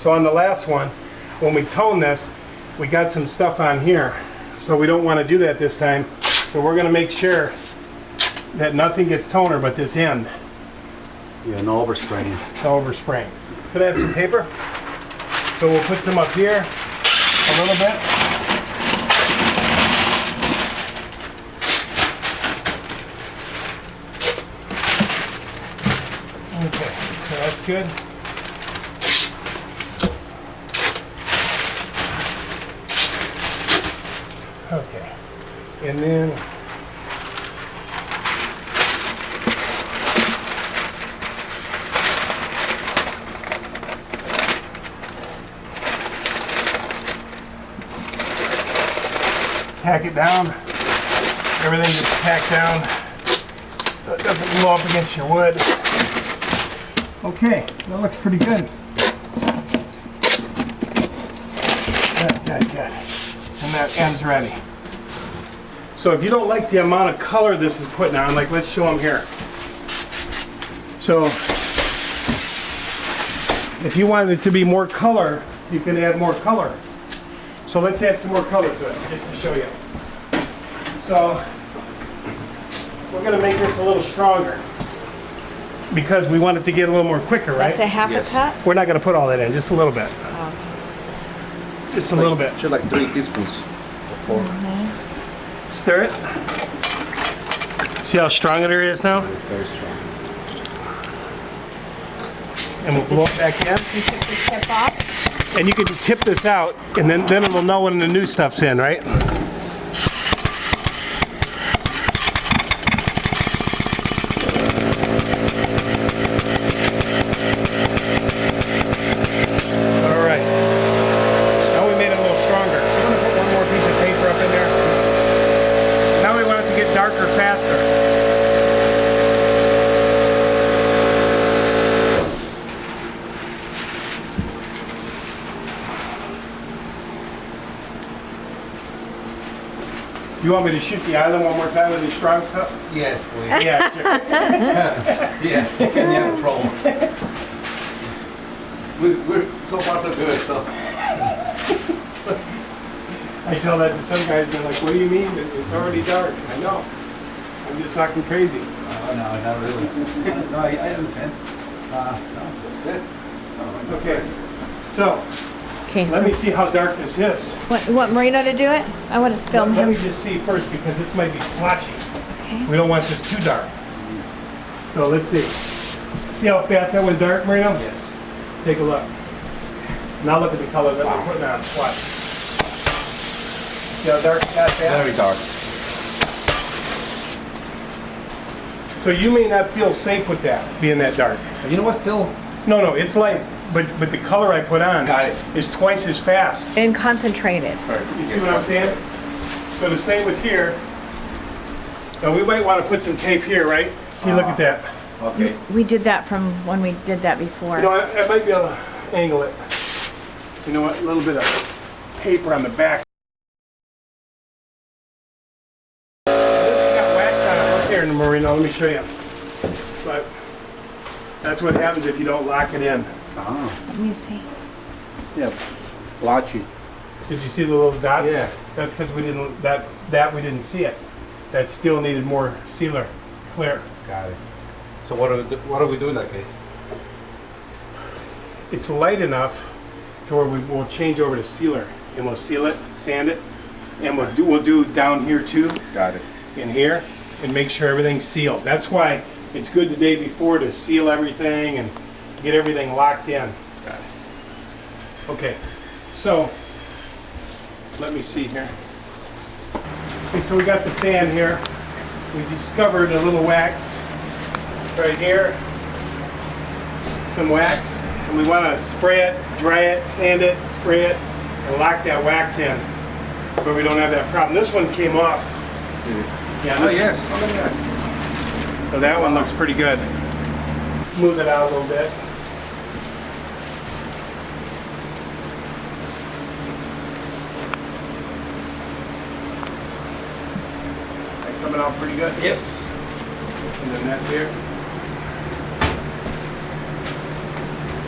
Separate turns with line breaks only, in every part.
So on the last one, when we tone this, we got some stuff on here. So we don't want to do that this time. So we're going to make sure that nothing gets toner but this end.
Yeah, no overspraying.
No overspraying. Could I have some paper? So we'll put some up here a little bit. Okay, so that's good. Okay, and then tack it down. Everything gets tacked down so it doesn't blow up against your wood. Okay, that looks pretty good. Good. And that end's ready. So if you don't like the amount of color this is putting on, like let's show them here. So if you want it to be more color, you can add more color. So let's add some more color to it, just to show you. So we're going to make this a little stronger because we want it to get a little more quicker, right?
That's a half a cup?
We're not going to put all that in, just a little bit.
Oh.
Just a little bit.
Should like 3 teaspoons or 4.
Stir it. See how strong it is now?
It's very strong.
And we'll blow it back in.
You took the tip off?
And you can tip this out, and then it'll know when the new stuff's in, right? All right. Now we made it a little stronger. I'm gonna put one more piece of paper up in there. Now we want it to get darker faster. You want me to shoot the island one more time with the strong stuff?
Yes, please.
Yeah, sure.
Yes, chicken, yeah, problem. We're so far so good, so.
I tell that to some guys, they're like, what do you mean? It's already dark. I know. I'm just talking crazy.
No, not really. No, I understand. No, that's good.
Okay, so
Okay,
let
so
me see how dark this is.
want Marino to do it? I want to film
Let
him.
me just see first because this might be splotchy.
Okay.
We don't want this too dark. So let's see. See how fast that went dark, Marino?
Yes.
Take a look. Now look at the color that we're putting on. Watch. See how dark it got fast?
Very dark.
So you may not feel safe with that, being that dark.
You know what, still?
No, it's light. But the color I put on
Got it.
is twice as fast.
And concentrated.
You see what I'm saying? So the same with here. Now we might want to put some tape here, right? See, look at that.
Okay.
We did that from when we did that before.
You know, I might be able to angle it. You know what? A little bit of paper on the back. This got wax on it. Look here, Marino. Let me show you. But that's what happens if you don't lock it in.
Ah,
Let me see.
yeah. Blotchy.
Did you see the little dots?
Yeah.
That's because we didn't we didn't see it. That still needed more sealer, clear.
Got it. So what do we do in that case?
It's light enough to where we'll change over to sealer and we'll seal it, sand it, and we'll do down here too,
Got it.
in here, and make sure everything's sealed. That's why it's good the day before to seal everything and get everything locked in.
Got it.
Okay, so let me see here. Okay, so we got the fan here. We discovered a little wax right here. Some wax. And we want to spray it, dry it, sand it, spray it, and lock that wax in. But we don't have that problem. This one came off. Yeah,
Oh,
this-
yes. Oh, look at that.
So that one looks pretty good. Smooth it out a little bit. That coming out pretty good?
Yes.
And then that's here.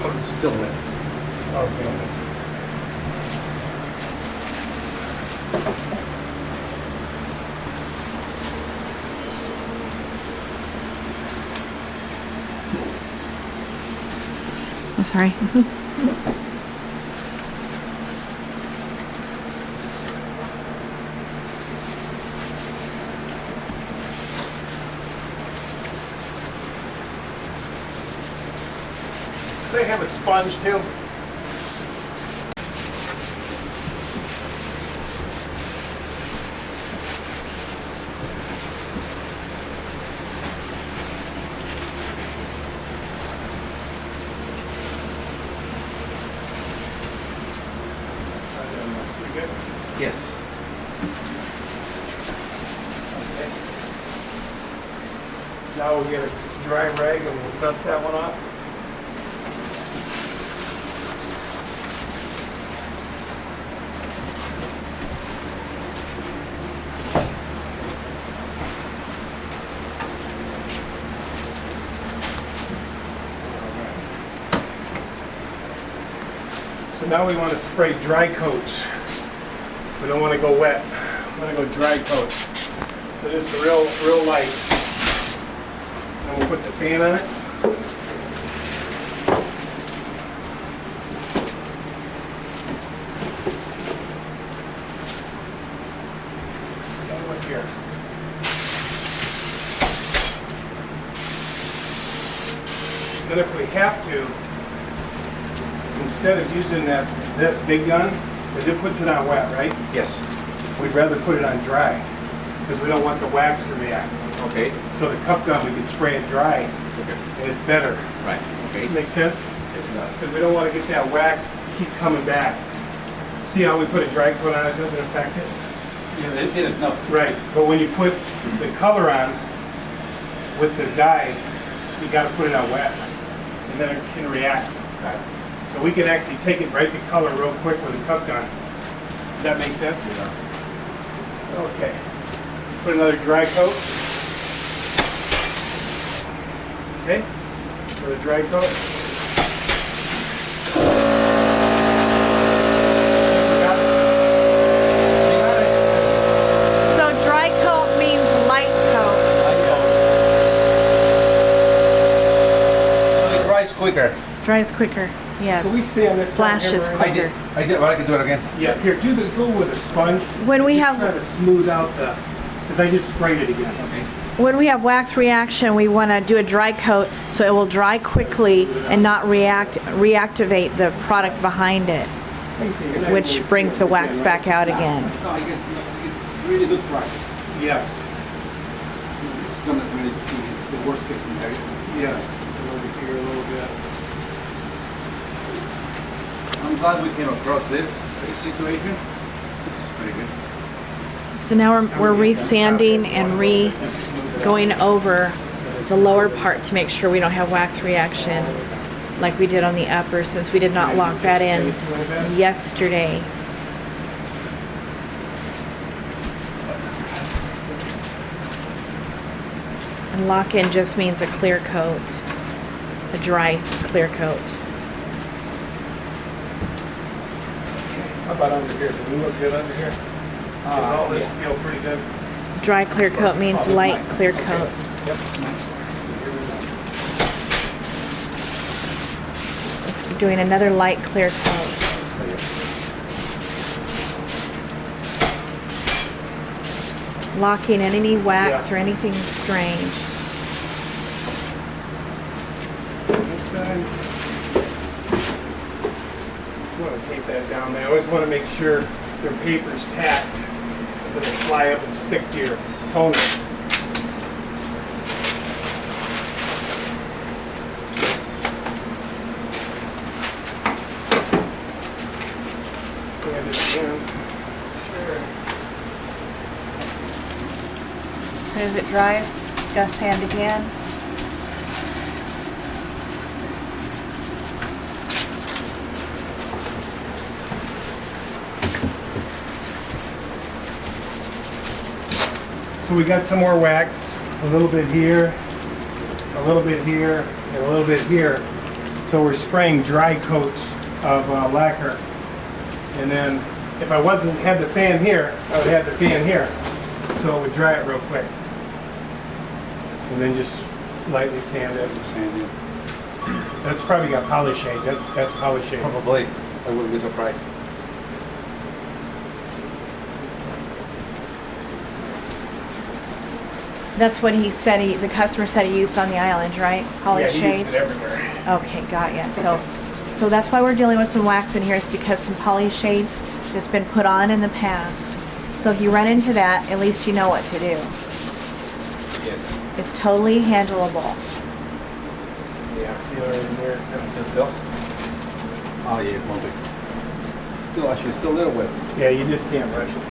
Oh, it's still wet.
Okay.
I'm sorry.
They have a sponge too. Pretty good.
Yes.
Okay. Now we'll get a dry rag and we'll dust that one off. So now we want to spray dry coats. We don't want to go wet. We want to go dry coat. So just a real light. And we'll put the fan on it. Same with here. Then if we have to, instead of using this big gun, because it puts it on wet, right?
Yes.
We'd rather put it on dry, because we don't want the wax to react.
Okay.
So the cup gun, we can spray it dry,
Okay.
and it's better.
Right. Okay.
Make sense?
Yes, it does.
Because we don't want to get that wax keep coming back. See how we put a dry coat on, it doesn't affect it?
Yeah, they didn't know.
Right, but when you put the color on with the dye, you got to put it on wet, and then it can react.
Right.
So we can actually take it right to color real quick with a cup gun. Does that make sense?
It does.
Okay. Put another dry coat. Okay. For the dry coat. Got it?
So dry coat means light coat.
So it dries quicker.
Dries quicker. Yes.
Can we stay on this down
Flashes
here, Mariah?
quicker.
I did. Well, I can do it again.
Yeah, here, go with a sponge.
When we
Just
have
try to smooth out the, because I just sprayed it again.
Okay.
When we have wax reaction, we want to do a dry coat so it will dry quickly and not reactivate the product behind it, which brings the wax back out again.
No, I get, it's really good practice.
Yes,
It's gonna really be the worst case scenario.
yes. Over here a little bit.
I'm glad we came across this situation. It's pretty good.
So now we're re-sanding and going over the lower part to make sure we don't have wax reaction like we did on the upper, since we did not lock that in yesterday. And lock-in just means a clear coat, a dry clear coat.
How about under here? Does it look good under here? Does all this feel pretty good?
Dry clear coat means light clear coat.
Yep.
Nice.
Let's keep doing another light clear coat. Locking in any wax or anything strange.
This side. You want to tape that down. They always want to make sure their paper's tacked so they fly up and stick to your toner. Sand it in. Sure.
As soon as it dries, it's got to sand again.
So we got some more wax, a little bit here, a little bit here, and a little bit here. So we're spraying dry coats of lacquer. And then if I had the fan here, I would have the fan here, so it would dry it real quick. And then just lightly sand it.
Sand it.
That's probably got Pollyshade. That's Pollyshade.
Probably. I wouldn't be surprised.
That's what he said, the customer said he used on the island, right?
Yeah, he
Pollyshade?
used it everywhere.
Okay, got ya. So that's why we're dealing with some wax in here, is because some Pollyshade has been put on in the past. So if you run into that, at least you know what to do.
Yes.
It's totally handleable.
Yeah, sealer in here.
Bill? Oh, yeah, it's one big. Still, actually, still a little wet.
Yeah, you just can't brush it.